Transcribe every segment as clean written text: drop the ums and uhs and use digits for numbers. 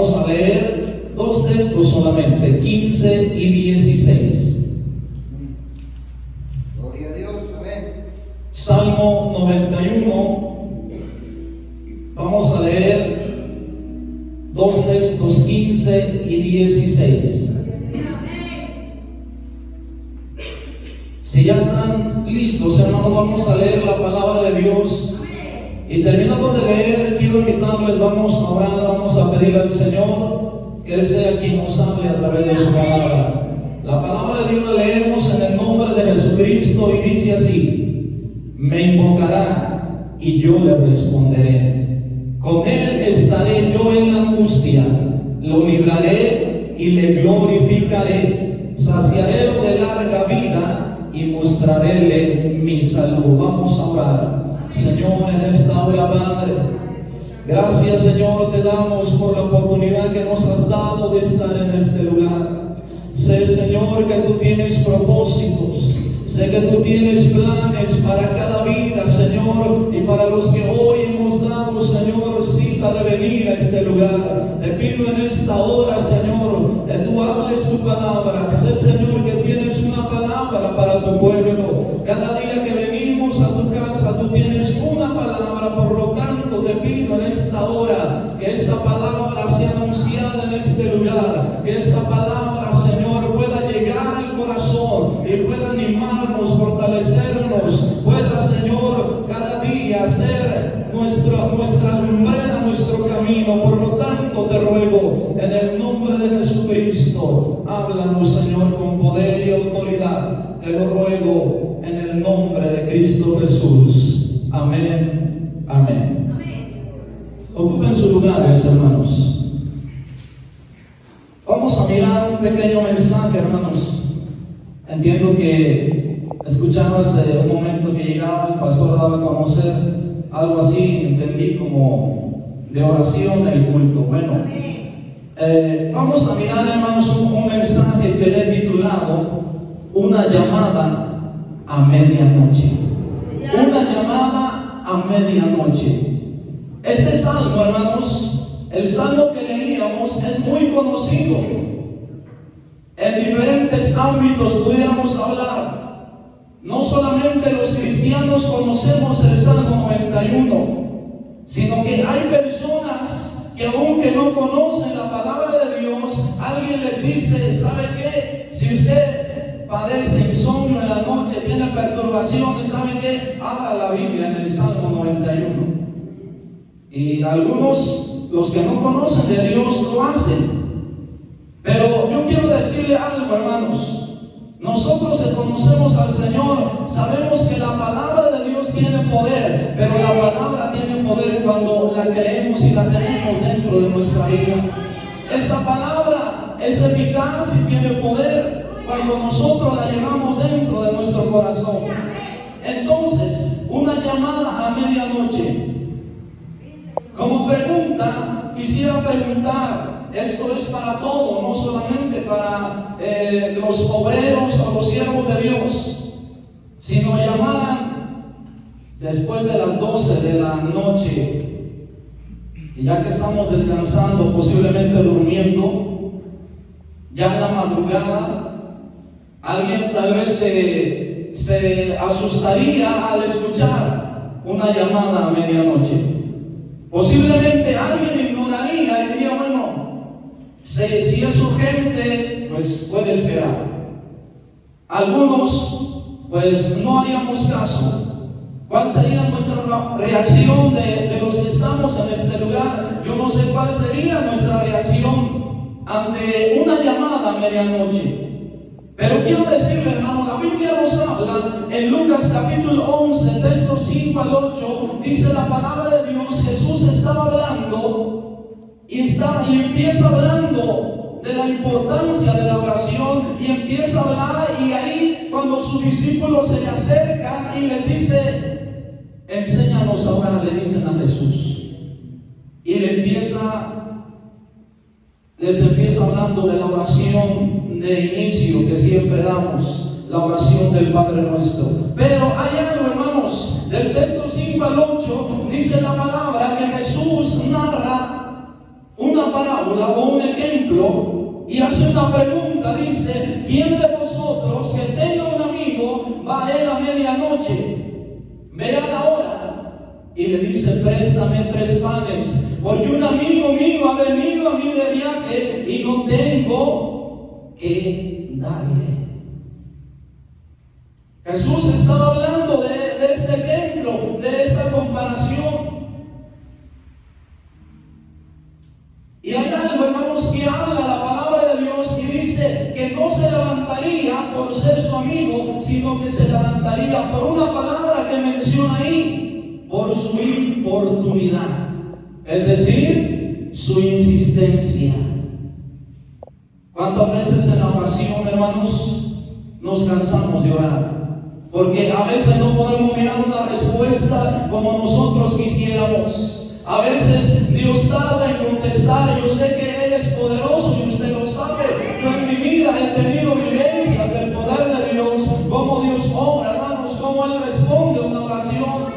Vamos a leer dos textos solamente, 15 y 16. Gloria a Dios, amén. Salmo 91. Vamos a leer dos textos, 15 y 16. Si ya están listos, hermanos, vamos a leer la palabra de Dios. Y terminando de leer, quiero invitarles, vamos a orar, vamos a pedirle al Señor que Él sea quien nos hable a través de su palabra. La palabra de Dios la leemos en el nombre de Jesucristo y dice así: me invocará y yo le responderé. Con Él estaré yo en la angustia, lo libraré y le glorificaré. Saciarélo de larga vida y mostraréle mi salud. Vamos a orar. Señor, en esta hora, Padre, gracias, Señor, te damos por la oportunidad que nos has dado de estar en este lugar. Sé, Señor, que tú tienes propósitos. Sé que tú tienes planes para cada vida, Señor, y para los que hoy hemos dado, Señor, cita de venir a este lugar. Te pido en esta hora, Señor, que tú hables tu palabra. Sé, Señor, que tienes una palabra para tu pueblo. Cada día que venimos a tu casa, tú tienes una palabra. Por lo tanto, te pido en esta hora que esa palabra sea anunciada en este lugar. Que esa palabra, Señor, pueda llegar al corazón y pueda animarnos, fortalecernos, pueda, Señor, cada día ser nuestra lumbrera, nuestro camino. Por lo tanto, te ruego en el nombre de Jesucristo, háblanos, Señor, con poder y autoridad. Te lo ruego en el nombre de Cristo Jesús. Amén. Amén. Ocupen sus lugares, hermanos. Vamos a mirar un pequeño mensaje, hermanos. Entiendo que escuchaba hace un momento que llegaba, el pastor daba a conocer algo así, entendí como de oración del culto. Bueno, vamos a mirar, hermanos, un mensaje que le he titulado Una llamada a medianoche. Una llamada a medianoche. Este salmo, hermanos, el salmo que leíamos es muy conocido. En diferentes ámbitos pudiéramos hablar. No solamente los cristianos conocemos el Salmo 91, sino que hay personas que aunque no conocen la palabra de Dios, alguien les dice: ¿sabe qué? Si usted padece insomnio en la noche, tiene perturbaciones, ¿sabe qué? Abra la Biblia en el Salmo 91. Y algunos, los que no conocen de Dios, lo hacen. Pero yo quiero decirle algo, hermanos. Nosotros que conocemos al Señor, sabemos que la palabra de Dios tiene poder, pero la palabra tiene poder cuando la creemos y la tenemos dentro de nuestra vida. Esa palabra es eficaz y tiene poder cuando nosotros la llevamos dentro de nuestro corazón. Entonces, una llamada a medianoche. Como pregunta, quisiera preguntar. Esto es para todo, no solamente para los obreros o los siervos de Dios. Si nos llamaran después de las 12 de la noche, y ya que estamos descansando, posiblemente durmiendo, ya en la madrugada, alguien tal vez se asustaría al escuchar una llamada a medianoche. Posiblemente alguien ignoraría y diría: bueno, si es urgente, pues puede esperar. Algunos, pues no haríamos caso. ¿Cuál sería nuestra reacción de los que estamos en este lugar? Yo no sé cuál sería nuestra reacción ante una llamada a medianoche. Pero quiero decirle, hermano, la Biblia nos habla en Lucas capítulo 11, textos 5 al 8, dice la palabra de Dios: Jesús estaba hablando y empieza hablando de la importancia de la oración, y empieza a hablar, y ahí cuando sus discípulos se le acercan y les dice: enséñanos a orar, le dicen a Jesús, y les empieza hablando de la oración de inicio que siempre damos, la oración del Padre Nuestro. Pero hay algo, hermanos, del texto 5 al 8 dice la palabra que Jesús narra una parábola. parábola o un ejemplo y hace una pregunta. Dice: ¿quién de vosotros que tenga un amigo va a él a medianoche, vea la hora y le dice: préstame 3 panes, porque un amigo mío ha venido a mí de viaje y no tengo que darle? Jesús estaba hablando de este ejemplo, de esta comparación. Y hay algo, hermanos, que habla la palabra de Dios y dice que no se levantaría por ser su amigo, sino que se levantaría por una palabra que menciona ahí: por su importunidad, es decir, su insistencia. ¿Cuántas veces en la oración, hermanos, nos cansamos de orar? Porque a veces no podemos mirar una respuesta como nosotros quisiéramos. A veces Dios tarda en contestar. Yo sé que Él es poderoso y usted lo sabe. Yo en mi vida he tenido vivencias del poder de Dios, cómo Dios obra, hermanos, cómo Él responde a una oración.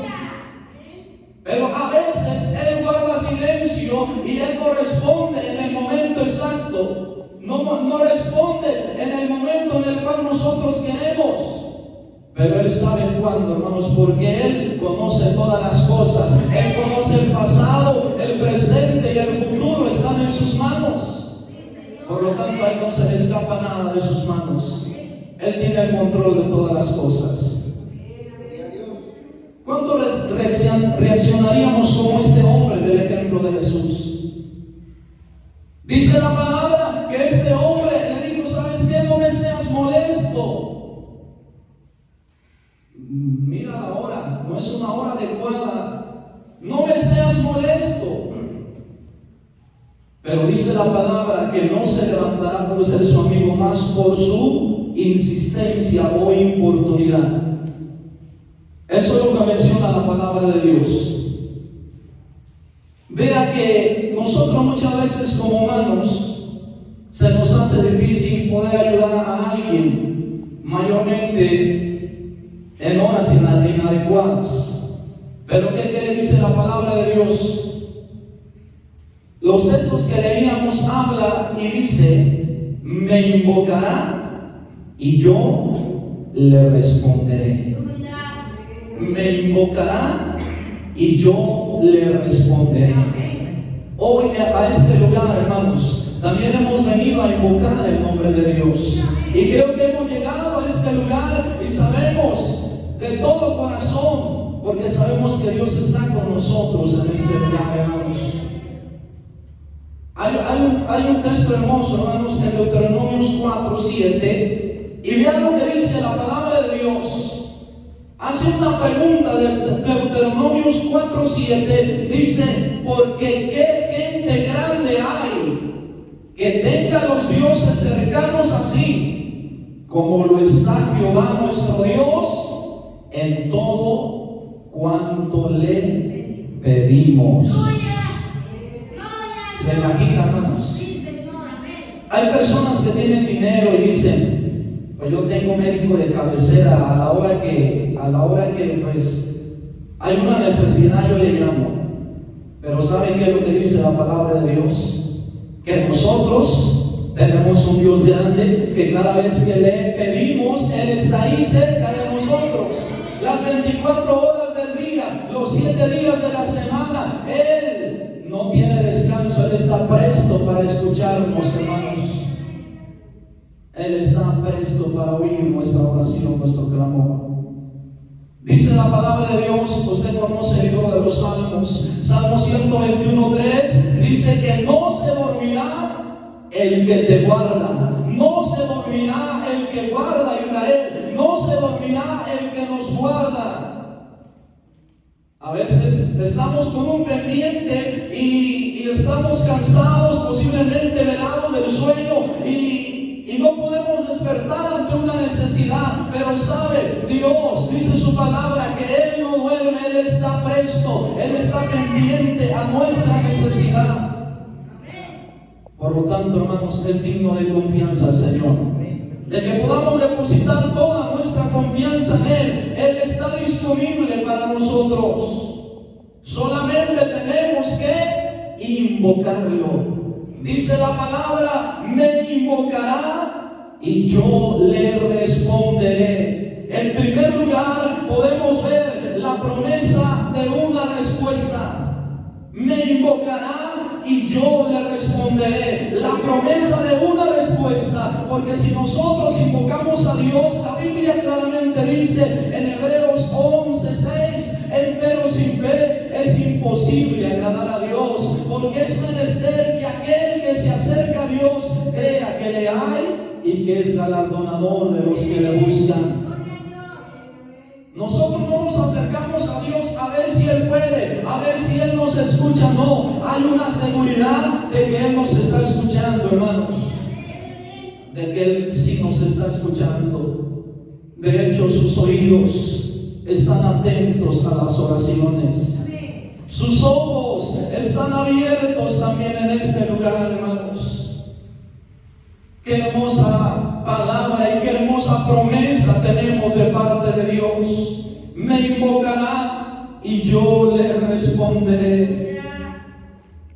Pero a veces Él guarda silencio y Él no responde en el momento exacto. No responde en el momento en el cual nosotros queremos. Pero Él sabe cuándo, hermanos, porque Él conoce todas las cosas. Él conoce el pasado, el presente y el futuro están en sus manos. Por lo tanto, a Él no se le escapa nada de sus manos. Él tiene el control de todas las cosas. ¿Cuánto reaccionaríamos como este hombre del ejemplo de Jesús? Dice la palabra que este hombre le dijo: ¿sabes qué? No me seas molesto. Mira la hora, no es una hora adecuada. No me seas molesto. Pero dice la palabra que no se levantará por ser su amigo, más por su insistencia o importunidad. Eso es lo que menciona la palabra de Dios. Vea que nosotros muchas veces como humanos se nos hace difícil poder ayudar a alguien, mayormente en horas inadecuadas. Pero ¿qué dice la palabra de Dios? Los textos que leíamos habla y dice: me invocará y yo le responderé. Me invocará y yo le responderé. Hoy a este lugar, hermanos, también hemos venido a invocar el nombre de Dios. Y creo que hemos llegado a este lugar y sabemos de todo corazón, porque sabemos que Dios está con nosotros en este lugar, hermanos. Hay un texto hermoso, hermanos, en Deuteronomios 4:7, y vean lo que dice la palabra de Dios. Hace una pregunta de Deuteronomios 4:7, dice: porque qué gente grande hay que tenga los dioses cercanos así, como lo está Jehová nuestro Dios en todo cuanto le pedimos. ¿Se imaginan, hermanos? Hay personas que tienen dinero y dicen: pues yo tengo médico de cabecera, a la hora que pues hay una necesidad yo le llamo. Pero ¿saben qué es lo que dice la palabra de Dios? Que nosotros tenemos un Dios grande, que cada vez que le pedimos, Él está ahí cerca de nosotros. Las 24 horas del día, los 7 días de la semana, Él no tiene descanso. Él está presto para escucharnos, hermanos. Él está presto para oír nuestra oración, nuestro clamor. Dice la palabra de Dios, usted conoce el libro de los Salmos, Salmo 121:3, dice que no se dormirá el que te guarda, no se dormirá el que guarda a Israel, no se dormirá el que nos guarda. A veces estamos con un pendiente y estamos cansados, posiblemente velados del sueño y no podemos despertar ante una necesidad. Pero sabe Dios, dice su palabra, que Él no duerme, Él está presto, Él está pendiente a nuestra necesidad. Por lo tanto, hermanos, es digno de confianza el Señor, de que podamos depositar toda nuestra confianza en Él. Él está disponible para nosotros. Solamente tenemos que invocarlo. Dice la palabra, me invocará y yo le responderé. En primer lugar, podemos ver la promesa de una respuesta. Me invocará y yo le responderé. La promesa de una respuesta, porque si nosotros invocamos a Dios, la Biblia claramente dice en Hebreos 11:6, empero sin fe es imposible agradar a Dios, porque es menester que aquel que se acerca a Dios crea que le hay y que es galardonador de los que le buscan. Nosotros no nos acercamos a Dios a ver si Él puede, a ver si Él nos escucha. No, hay una seguridad de que Él nos está escuchando, hermanos. De que Él sí nos está escuchando. De hecho, sus oídos están atentos a las oraciones. Sus ojos están abiertos también en este lugar, hermanos. Qué hermosa palabra y qué hermosa promesa tenemos de parte de Dios. Me invocará y yo le responderé.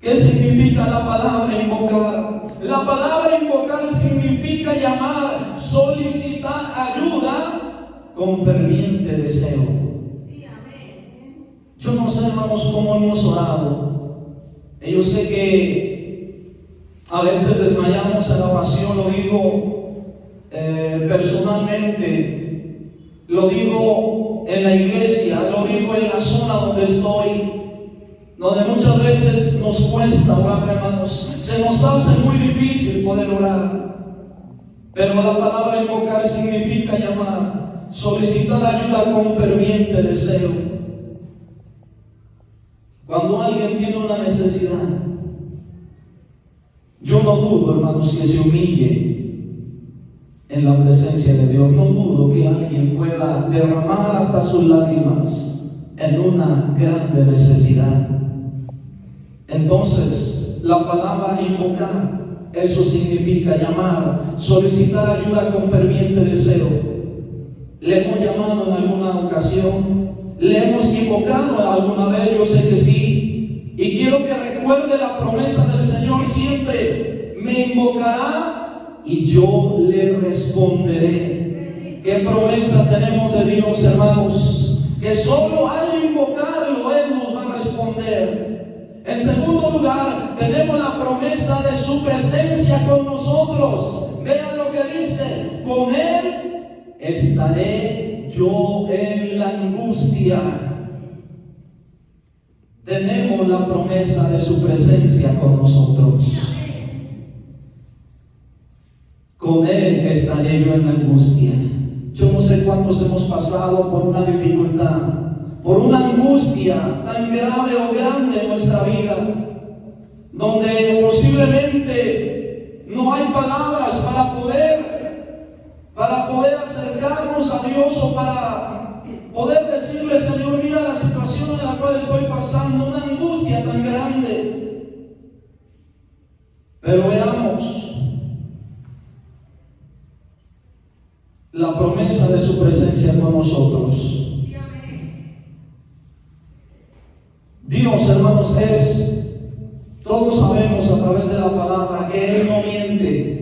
¿Qué significa la palabra invocar? La palabra invocar significa llamar, solicitar ayuda con ferviente deseo. Yo no sé, hermanos, cómo hemos orado. Yo sé que a veces desmayamos en la oración, lo digo personalmente, lo digo en la iglesia, lo digo en la zona donde estoy, donde muchas veces nos cuesta orar, hermanos. Se nos hace muy difícil poder orar, pero la palabra invocar significa llamar, solicitar ayuda con ferviente deseo. Cuando alguien tiene una necesidad, yo no dudo, hermanos, que se humille en la presencia de Dios. No dudo que alguien pueda derramar hasta sus lágrimas en una grande necesidad. Entonces, la palabra invocar, eso significa llamar, solicitar ayuda con ferviente deseo. Le hemos llamado en alguna ocasión, le hemos invocado alguna vez, yo sé que sí, y quiero que recuerde la promesa del Señor siempre: me invocará y yo le responderé. ¿Qué promesa tenemos de Dios, hermanos? Que solo al invocarlo Él nos va a responder. En segundo lugar, tenemos la promesa de su presencia con nosotros. Vean lo que dice: con Él estaré yo en la angustia. Tenemos la promesa de su presencia con nosotros. Con Él estaré yo en la angustia. Yo no sé cuántos hemos pasado por una dificultad, por una angustia tan grave o grande en nuestra vida, donde posiblemente no hay palabras para poder acercarnos a Dios, o para poder decirle: Señor, mira la situación en la cual estoy pasando, una angustia tan grande. Pero veamos la promesa de su presencia con nosotros. Dios, hermanos, todos sabemos a través de la palabra que Él no miente.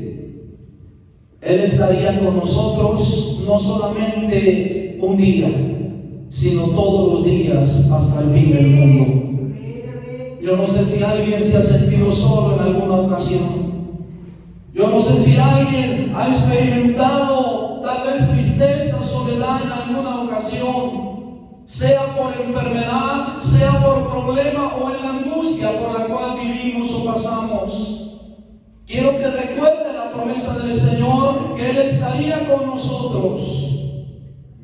Él estaría con nosotros no solamente un día, sino todos los días hasta el fin del mundo. Yo no sé si alguien se ha sentido solo en alguna ocasión. Yo no sé si alguien ha experimentado tal vez tristeza, soledad en alguna ocasión, sea por enfermedad, sea por problema o en la angustia por la cual vivimos o pasamos. Quiero que recuerde la promesa del Señor, que Él estaría con nosotros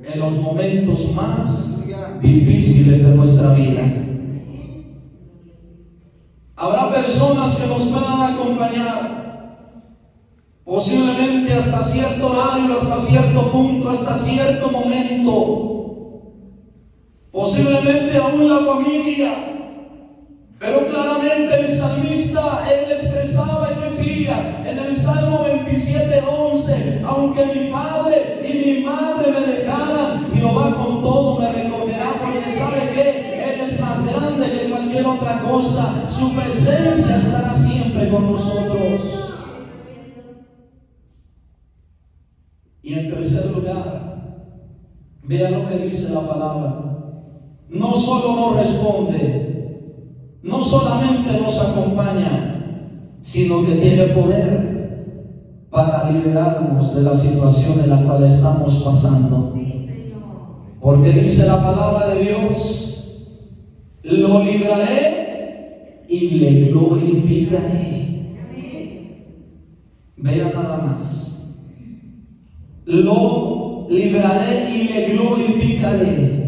en los momentos más difíciles de nuestra vida. Habrá personas que nos puedan acompañar, posiblemente hasta cierto horario, hasta cierto punto, hasta cierto momento, posiblemente aún la familia. Pero claramente el salmista, él expresaba y decía en el Salmo 27:11: aunque mi padre y mi madre me dejaran, Jehová con todo me recogerá, porque sabe que Él es más grande que cualquier otra cosa. Su presencia estará siempre siempre con nosotros. Y en tercer lugar, vea lo que dice la palabra. No solo nos responde, no solamente nos acompaña, sino que tiene poder para liberarnos de la situación en la cual estamos pasando. Porque dice la palabra de Dios: lo libraré y le glorificaré. Vea nada más. Lo libraré y le glorificaré.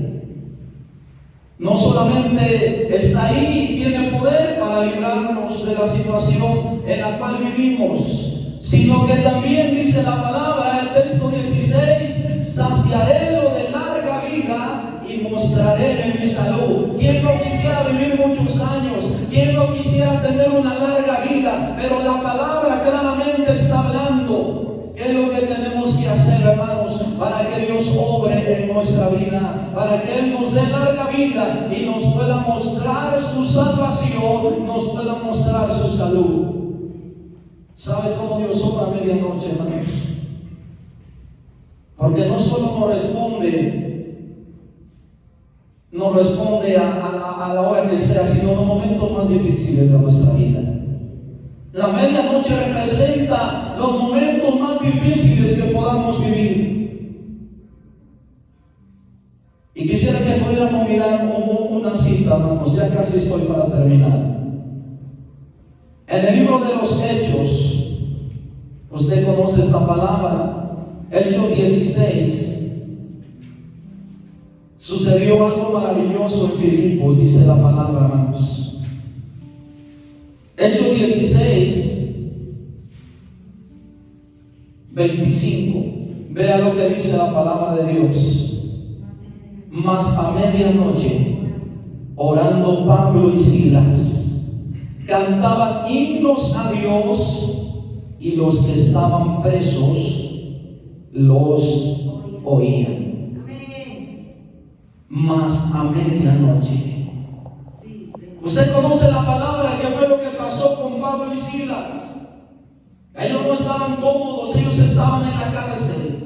No solamente está ahí y tiene poder para librarnos de la situación en la cual vivimos, sino que también dice la palabra, el texto 16: saciaré lo de larga vida y mostraré mi salud. ¿Quién no quisiera vivir muchos años? ¿Quién no quisiera tener una larga vida? Pero la palabra claramente está hablando. ¿Qué es lo que tenemos que hacer, hermanos, para que Dios obre en nuestra vida? Para que Él nos dé larga vida y nos pueda mostrar su salvación, nos pueda mostrar su salud. ¿Sabe cómo Dios obra a medianoche, hermanos? Porque no solo nos responde a la hora que sea, sino en los momentos más difíciles de nuestra vida. La medianoche representa los momentos más difíciles que podamos vivir. Y quisiera que pudiéramos mirar una cita, hermanos, ya casi estoy para terminar. En el libro de los Hechos, usted conoce esta palabra, Hechos 16, sucedió algo maravilloso en Filipos, dice la palabra, hermanos. Hechos 16, 25. Vea lo que dice la palabra de Dios. Mas a medianoche, orando Pablo y Silas, cantaban himnos a Dios, y los que estaban presos los oían. Mas a medianoche. Usted conoce la palabra, que fue lo que pasó con Pablo y Silas. Ellos no estaban cómodos, ellos estaban en la cárcel.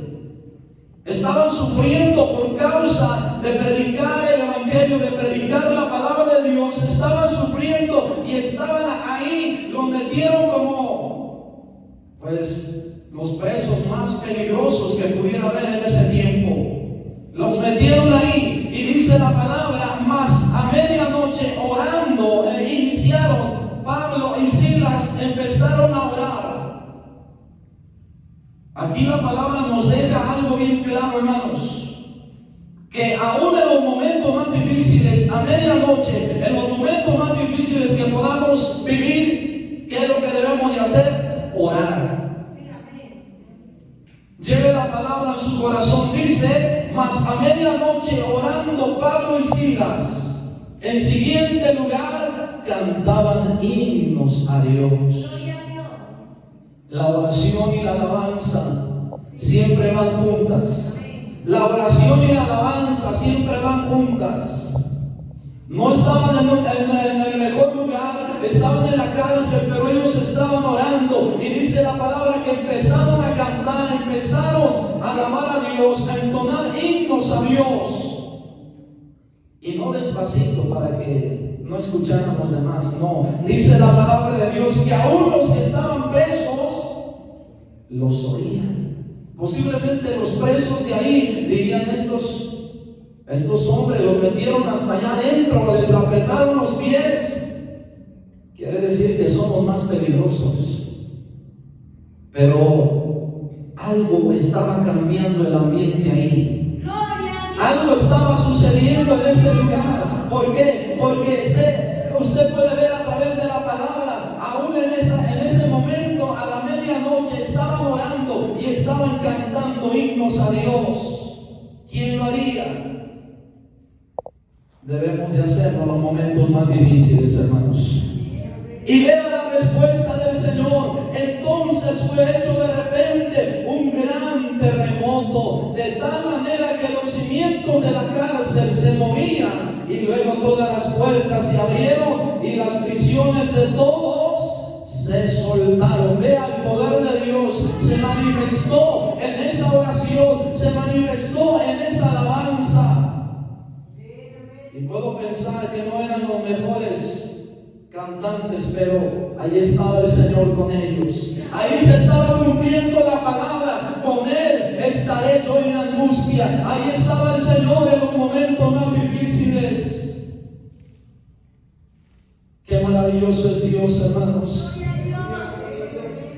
Estaban sufriendo por causa de predicar el evangelio, de predicar la palabra de Dios. Estaban sufriendo y estaban ahí. Los metieron como, pues, los presos más peligrosos que pudiera haber en ese tiempo. Los metieron ahí y dice la palabra: mas a medianoche orando, iniciaron Pablo y Silas, empezaron a orar. Aquí la palabra nos deja algo bien claro, hermanos, que aún en los momentos más difíciles, a medianoche, en los momentos más difíciles que podamos vivir, ¿qué es lo que debemos de hacer? Orar. Lleve la palabra en su corazón. Dice: mas a medianoche orando Pablo y Silas, en siguiente lugar cantaban himnos a Dios. La oración y la alabanza siempre van juntas. La oración y la alabanza siempre van juntas. No estaban en el mejor lugar, estaban en la cárcel, pero ellos estaban orando. Y dice la palabra que empezaron a cantar, empezaron a alabar a Dios, a entonar himnos a Dios. Y no despacito para que no escucharan los demás, no. Dice la palabra de Dios que aún los que estaban presos los oían. Posiblemente los presos de ahí dirían: estos hombres los metieron hasta allá adentro, les apretaron los pies. Quiere decir que somos más peligrosos. Pero algo estaba cambiando el ambiente ahí. Algo estaba sucediendo en ese lugar. ¿Por qué? Porque usted puede ver a través de la palabra, aún en ese momento, a la medianoche, estaban orando y estaban cantando himnos a Dios. ¿Quién lo haría? Debemos de hacerlo en los momentos más difíciles, hermanos. Y vea la respuesta del Señor. Entonces fue hecho de repente un gran terremoto, de tal manera que los cimientos de la cárcel se movían, y luego todas las puertas se abrieron y las prisiones de todos se se soltaron. Vea, el poder de Dios se manifestó en esa oración, se manifestó en esa alabanza. Y puedo pensar que no eran los mejores cantantes, pero ahí estaba el Señor con ellos. Ahí se estaba cumpliendo la palabra: con Él estaré yo en angustia. Ahí estaba el Señor en los momentos más difíciles. Qué maravilloso es Dios, hermanos.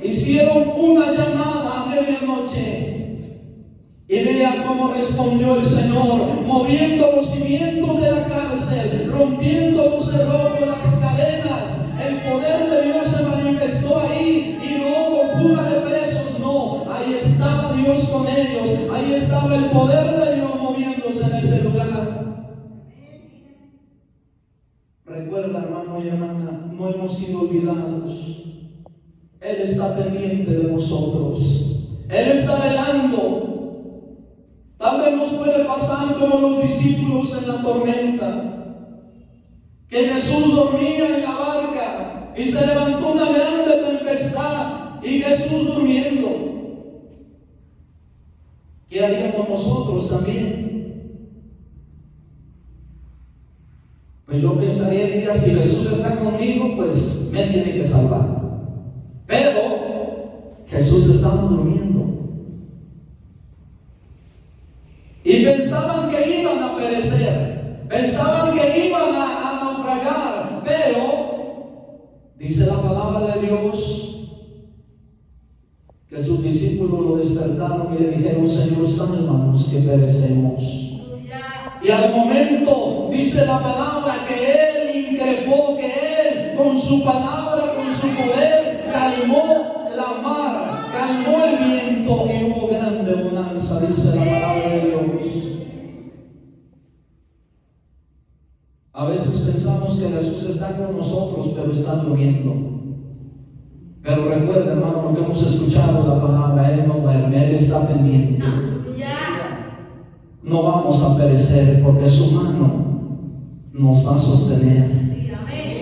Hicieron una llamada a medianoche y vea cómo respondió el Señor, moviendo los cimientos de la cárcel, rompiendo los cerrojos, las cadenas. El poder de Dios se manifestó ahí y no hubo fuga de presos, no. Ahí estaba Dios con ellos, ahí estaba el poder de Dios moviéndose en ese lugar. Recuerda, hermano y hermana, no hemos sido olvidados. Él está pendiente de nosotros. Él está velando. Tal vez nos puede pasar como los discípulos en la tormenta, que Jesús dormía en la barca y se levantó una grande tempestad y Jesús durmiendo. ¿Qué haríamos nosotros también? Pues yo pensaría, diga, si Jesús está conmigo, pues me tiene que salvar. Pero Jesús estaba durmiendo. Y pensaban que iban a perecer, pensaban que iban a naufragar, pero dice la palabra de Dios que sus discípulos lo despertaron y le dijeron: Señor, sálvanos que perecemos. Y al momento dice la palabra que Él increpó, que Él con su palabra, con su poder, calmó la mar, calmó el viento y hubo grande bonanza, dice la palabra de Dios. A veces pensamos que Jesús está con nosotros, pero está durmiendo. Pero recuerda, hermano, lo que hemos escuchado, la palabra: Él no duerme, Él está pendiente. No vamos a perecer porque su mano nos va a sostener.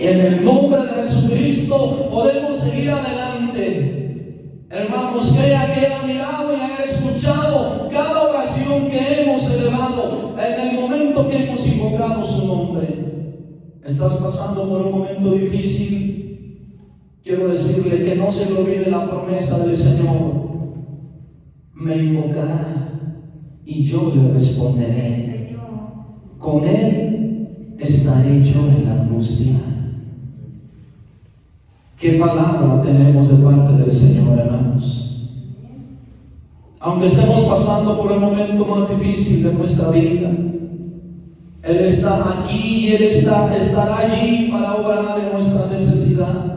Y en el nombre de Jesucristo podemos seguir adelante. Hermanos, crea que Él ha mirado y ha escuchado cada oración que hemos elevado en el momento que hemos invocado su nombre. ¿Estás pasando por un momento difícil? Quiero decirle que no se le olvide la promesa del Señor: me invocará y yo le responderé. Con Él estaré yo en la angustia. ¿Qué palabra tenemos de parte del Señor, hermanos? Aunque estemos pasando por el momento más difícil de nuestra vida, Él está aquí y Él estará allí para obrar en nuestra necesidad.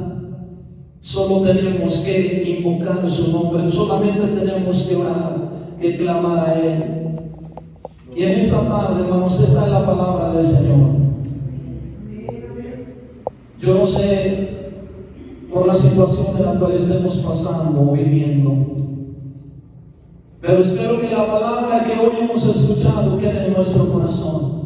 Solo tenemos que invocar su nombre, solamente tenemos que orar, que clamar a Él. Y en esta tarde, hermanos, esta es la palabra del Señor. Yo no sé por la situación en la cual estemos pasando o viviendo, pero espero que la palabra que hoy hemos escuchado quede en nuestro corazón.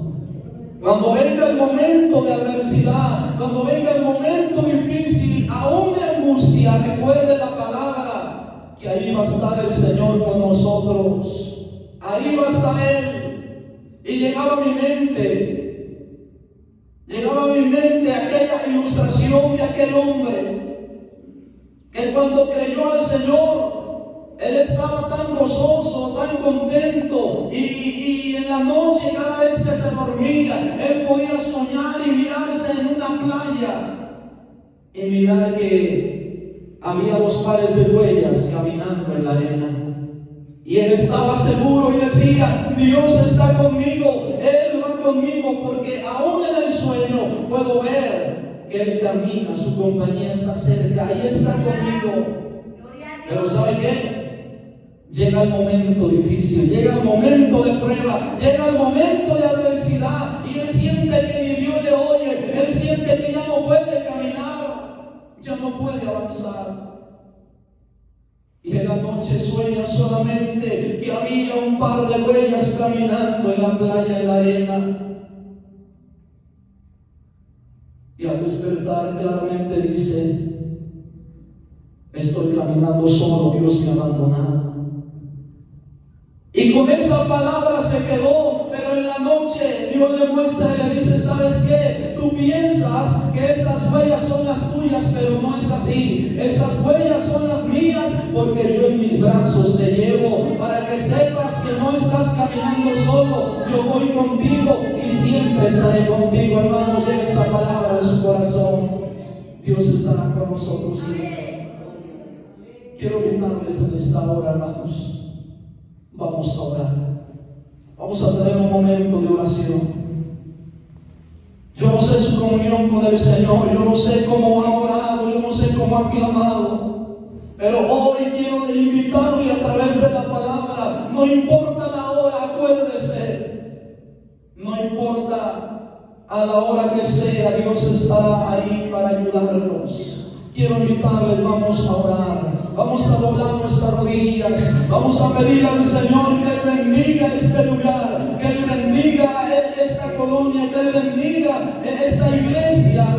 Cuando venga el momento de adversidad, cuando venga el momento difícil, aún de angustia, recuerde la palabra, que ahí va a estar el Señor con nosotros. Ahí va a estar Él. Y llegaba a mi mente aquella ilustración de aquel hombre que cuando creyó al Señor, él estaba tan gozoso, tan contento, y en la noche, cada vez que se dormía, él podía soñar y mirarse en una playa y mirar que había 2 pares de huellas caminando en la arena. Y él estaba seguro y decía: Dios está conmigo, Él va conmigo, porque aún en el sueño puedo ver que Él camina, su compañía está cerca, ahí está conmigo. Pero ¿sabe qué? Llega el momento difícil, llega el momento de prueba, llega el momento de adversidad, y él siente que ni Dios le oye, él siente que ya no puede caminar, ya no puede avanzar. Y en la noche sueña solamente que había un par de huellas caminando en la playa, en la arena. Y al despertar claramente dice: Estoy caminando solo, Dios me ha abandonado. Y con esa palabra se quedó, pero en la noche Dios le muestra y le dice, ¿sabes qué? Tú piensas que esas huellas son las tuyas, pero no es así. Esas huellas son las mías, porque yo en mis brazos te llevo, para que sepas que no estás caminando solo. Yo voy contigo y siempre estaré contigo. Hermano, lleve esa palabra en su corazón. Dios estará con nosotros siempre. Quiero invitarles en esta hora, hermanos. Vamos a orar. Vamos a tener un momento de oración. Yo no sé su comunión con el Señor. Yo no sé cómo ha orado. Yo no sé cómo ha clamado. Pero hoy quiero invitarle a través de la palabra. No importa la hora, acuérdese. No importa a la hora que sea, Dios estará ahí para ayudarnos. Quiero invitarles, vamos a orar, vamos a doblar nuestras rodillas, vamos a pedir al Señor que Él bendiga este lugar, que Él bendiga esta colonia, que Él bendiga esta iglesia,